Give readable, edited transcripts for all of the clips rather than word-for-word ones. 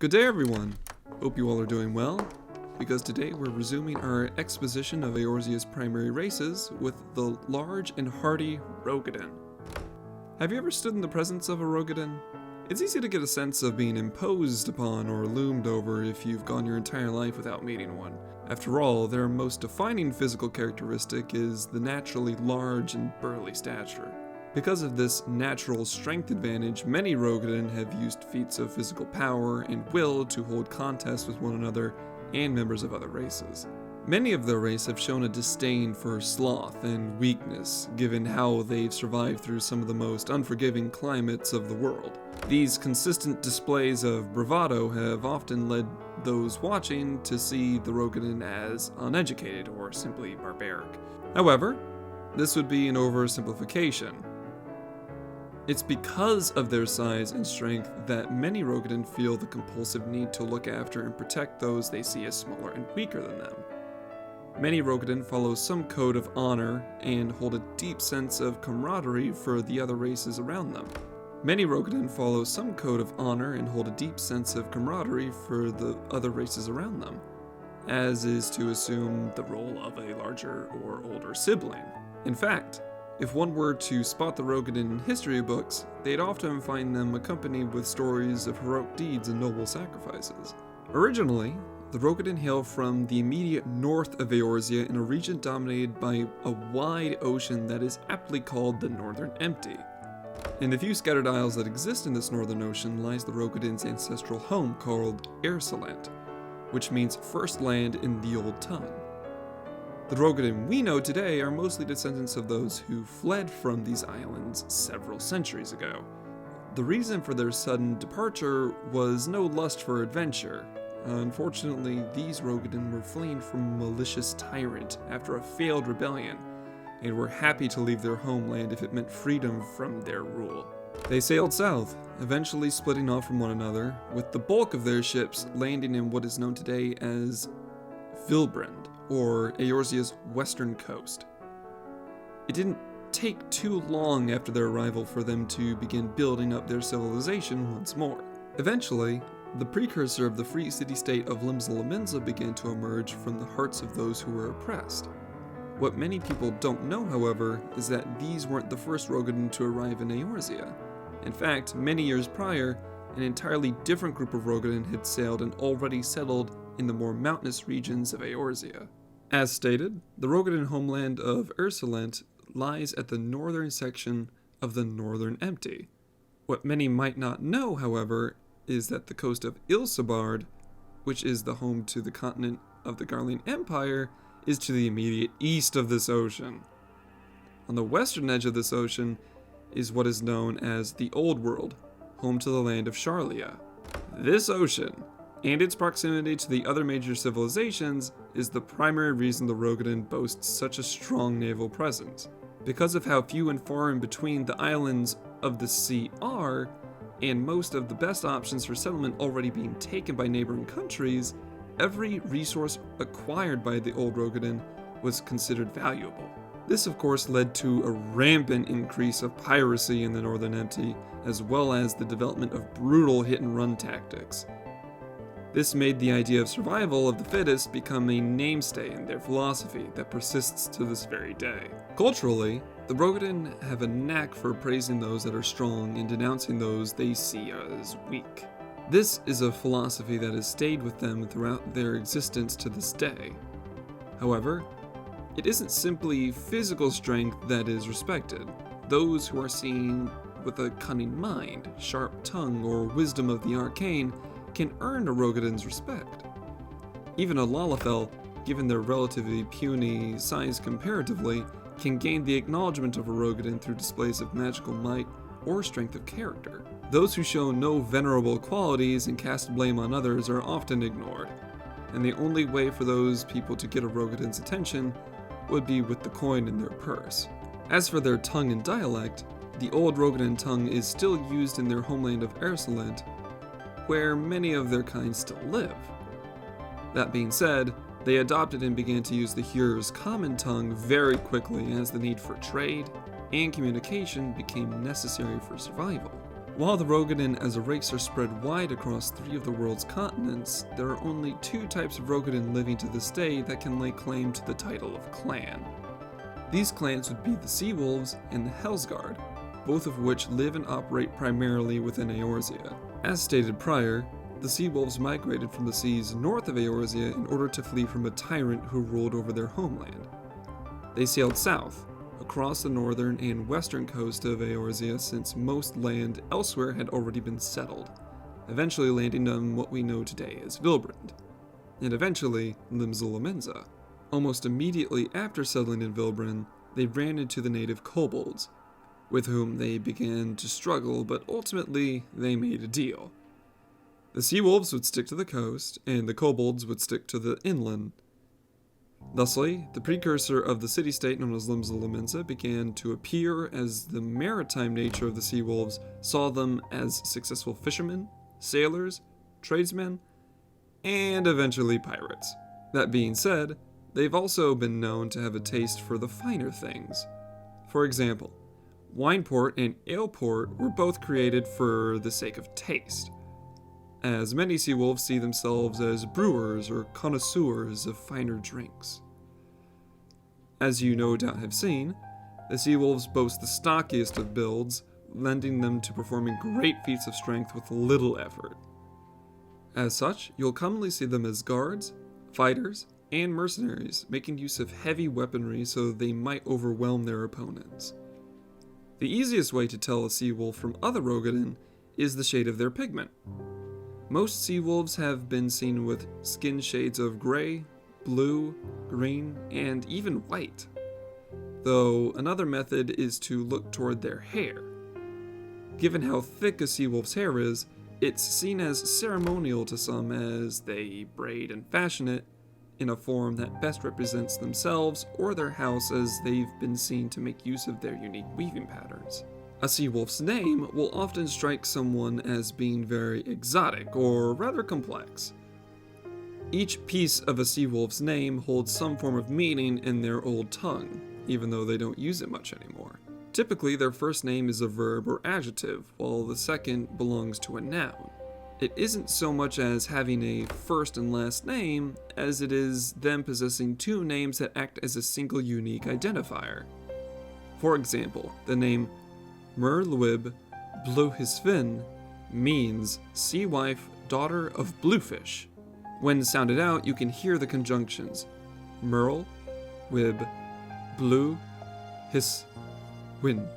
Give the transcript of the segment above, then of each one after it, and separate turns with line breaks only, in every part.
Good day, everyone. Hope you all are doing well, because today we're resuming our exposition of Eorzea's primary races with the large and hardy Roegadyn. Have you ever stood in the presence of a Roegadyn? It's easy to get a sense of being imposed upon or loomed over if you've gone your entire life without meeting one. After all, their most defining physical characteristic is the naturally large and burly stature. Because of this natural strength advantage, many Roegadyn have used feats of physical power and will to hold contests with one another and members of other races. Many of their race have shown a disdain for sloth and weakness, given how they've survived through some of the most unforgiving climates of the world. These consistent displays of bravado have often led those watching to see the Roegadyn as uneducated or simply barbaric. However, this would be an oversimplification. It's because of their size and strength that many Roegadyn feel the compulsive need to look after and protect those they see as smaller and weaker than them. Many Roegadyn follow some code of honor and hold a deep sense of camaraderie for the other races around them. As is to assume the role of a larger or older sibling. In fact, if one were to spot the Roegadyn in history books, they'd often find them accompanied with stories of heroic deeds and noble sacrifices. Originally, the Roegadyn hail from the immediate north of Eorzea in a region dominated by a wide ocean that is aptly called the Northern Empty. In the few scattered isles that exist in this northern ocean lies the Roegadyn's ancestral home called Eorzea, which means first land in the Old Tongue. The Roegadyn we know today are mostly descendants of those who fled from these islands several centuries ago. The reason for their sudden departure was no lust for adventure. Unfortunately, these Roegadyn were fleeing from a malicious tyrant after a failed rebellion, and were happy to leave their homeland if it meant freedom from their rule. They sailed south, eventually splitting off from one another, with the bulk of their ships landing in what is known today as Vilbrand, or Eorzea's western coast. It didn't take too long after their arrival for them to begin building up their civilization once more. Eventually, the precursor of the free city-state of Limsa began to emerge from the hearts of those who were oppressed. What many people don't know, however, is that these weren't the first Roegadyn to arrive in Eorzea. In fact, many years prior, an entirely different group of Roegadyn had sailed and already settled in the more mountainous regions of Eorzea. As stated, the Roegadyn homeland of Eorzea lies at the northern section of the Northern Empty. What many might not know, however, is that the coast of Ilsabard, which is the home to the continent of the Garlean Empire, is to the immediate east of this ocean. On the western edge of this ocean is what is known as the Old World, home to the land of Sharlia. This ocean, and its proximity to the other major civilizations, is the primary reason the Roegadyn boasts such a strong naval presence. Because of how few and far in between the islands of the sea are, and most of the best options for settlement already being taken by neighboring countries, every resource acquired by the old Roegadyn was considered valuable. This of course led to a rampant increase of piracy in the Northern Empty, as well as the development of brutal hit-and-run tactics. This made the idea of survival of the fittest become a mainstay in their philosophy that persists to this very day. Culturally, the Roegadyn have a knack for praising those that are strong and denouncing those they see as weak. This is a philosophy that has stayed with them throughout their existence to this day. However, it isn't simply physical strength that is respected. Those who are seen with a cunning mind, sharp tongue, or wisdom of the arcane can earn a Roegadyn's respect. Even a Lalafell, given their relatively puny size comparatively, can gain the acknowledgement of a Roegadyn through displays of magical might or strength of character. Those who show no venerable qualities and cast blame on others are often ignored, and the only way for those people to get a Roegadyn's attention would be with the coin in their purse. As for their tongue and dialect, the old Roegadyn tongue is still used in their homeland of Eorzea, where many of their kind still live. That being said, they adopted and began to use the Hearer's common tongue very quickly as the need for trade and communication became necessary for survival. While the Roegadyn as a race are spread wide across 3 of the world's continents, there are only 2 types of Roegadyn living to this day that can lay claim to the title of clan. These clans would be the Sea Wolves and the Hellsguard, both of which live and operate primarily within Eorzea. As stated prior, the Sea Wolves migrated from the seas north of Eorzea in order to flee from a tyrant who ruled over their homeland. They sailed south, across the northern and western coast of Eorzea since most land elsewhere had already been settled, eventually landing on what we know today as Vilbrand, and eventually Limsa. Almost immediately after settling in Vilbrand, they ran into the native kobolds, with whom they began to struggle, but ultimately they made a deal. The Sea Wolves would stick to the coast, and the kobolds would stick to the inland. Thusly, the precursor of the city-state known as Limsa began to appear as the maritime nature of the Sea Wolves saw them as successful fishermen, sailors, tradesmen, and eventually pirates. That being said, they've also been known to have a taste for the finer things. For example, Wineport and Aleport were both created for the sake of taste, as many Sea Wolves see themselves as brewers or connoisseurs of finer drinks. As you no doubt have seen, the Sea Wolves boast the stockiest of builds, lending them to performing great feats of strength with little effort. As such, you'll commonly see them as guards, fighters, and mercenaries, making use of heavy weaponry so they might overwhelm their opponents. The easiest way to tell a Sea Wolf from other Roegadyn is the shade of their pigment. Most Sea Wolves have been seen with skin shades of gray, blue, green, and even white, though another method is to look toward their hair. Given how thick a Sea Wolf's hair is, it's seen as ceremonial to some as they braid and fashion it in a form that best represents themselves or their house, as they've been seen to make use of their unique weaving patterns. A Sea Wolf's name will often strike someone as being very exotic or rather complex. Each piece of a Sea Wolf's name holds some form of meaning in their old tongue, even though they don't use it much anymore. Typically, their first name is a verb or adjective, while the second belongs to a noun. It isn't so much as having a first and last name as it is them possessing 2 names that act as a single unique identifier. For example, the name Merlwib Bluhisfin means sea wife, daughter of Bluefish. When sounded out, you can hear the conjunctions Merl, Wib, Blue, His, Win.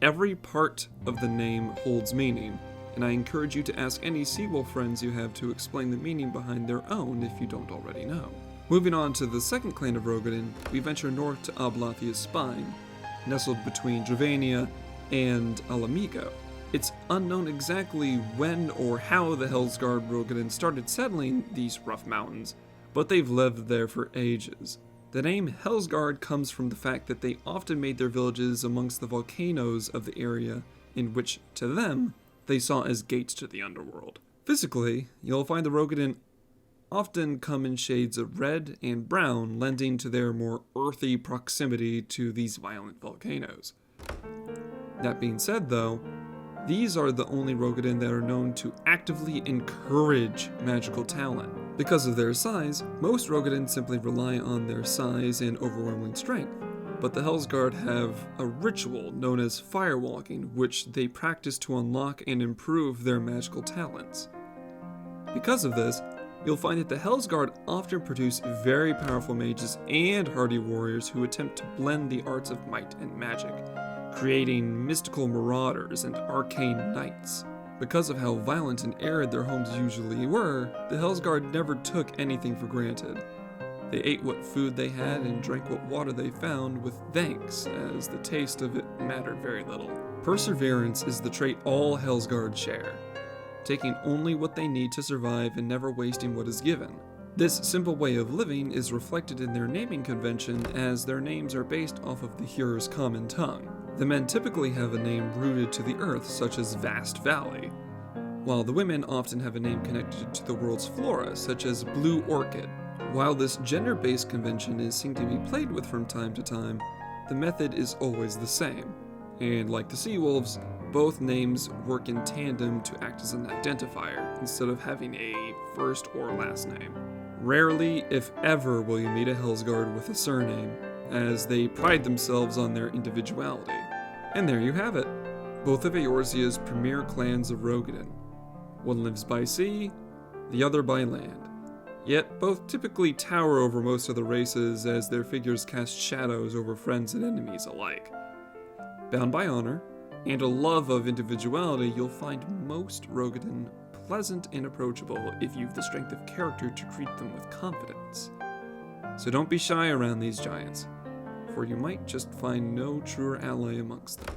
Every part of the name holds meaning, and I encourage you to ask any Sea Wolf friends you have to explain the meaning behind their own if you don't already know. Moving on to the second clan of Roegadyn, we venture north to Ablathia's Spine, nestled between Dravania and Alamigo. It's unknown exactly when or how the Hellsguard Roegadyn started settling these rough mountains, but they've lived there for ages. The name Hellsguard comes from the fact that they often made their villages amongst the volcanoes of the area, in which, to them, they saw as gates to the underworld. Physically, you'll find the Roegadyn often come in shades of red and brown, lending to their more earthy proximity to these violent volcanoes. That being said, though, these are the only Roegadyn that are known to actively encourage magical talent. Because of their size, most Roegadyn simply rely on their size and overwhelming strength, but the Hellsguard have a ritual known as firewalking, which they practice to unlock and improve their magical talents. Because of this, you'll find that the Hellsguard often produce very powerful mages and hardy warriors who attempt to blend the arts of might and magic, creating mystical marauders and arcane knights. Because of how violent and arid their homes usually were, the Hellsguard never took anything for granted. They ate what food they had and drank what water they found with thanks, as the taste of it mattered very little. Perseverance is the trait all Hellsguard share, taking only what they need to survive and never wasting what is given. This simple way of living is reflected in their naming convention, as their names are based off of the Hearer's common tongue. The men typically have a name rooted to the earth, such as Vast Valley, while the women often have a name connected to the world's flora, such as Blue Orchid. While this gender-based convention is seen to be played with from time to time, the method is always the same, and like the Sea Wolves, Both names work in tandem to act as an identifier, instead of having a first or last name. Rarely, if ever, will you meet a Hellsguard with a surname, as they pride themselves on their individuality. And there you have it. Both of Eorzea's premier clans of Roegadyn. One lives by sea, the other by land. Yet both typically tower over most of the races as their figures cast shadows over friends and enemies alike. Bound by honor, and a love of individuality, you'll find most Roegadyn pleasant and approachable if you've the strength of character to treat them with confidence. So don't be shy around these giants, for you might just find no truer ally amongst them.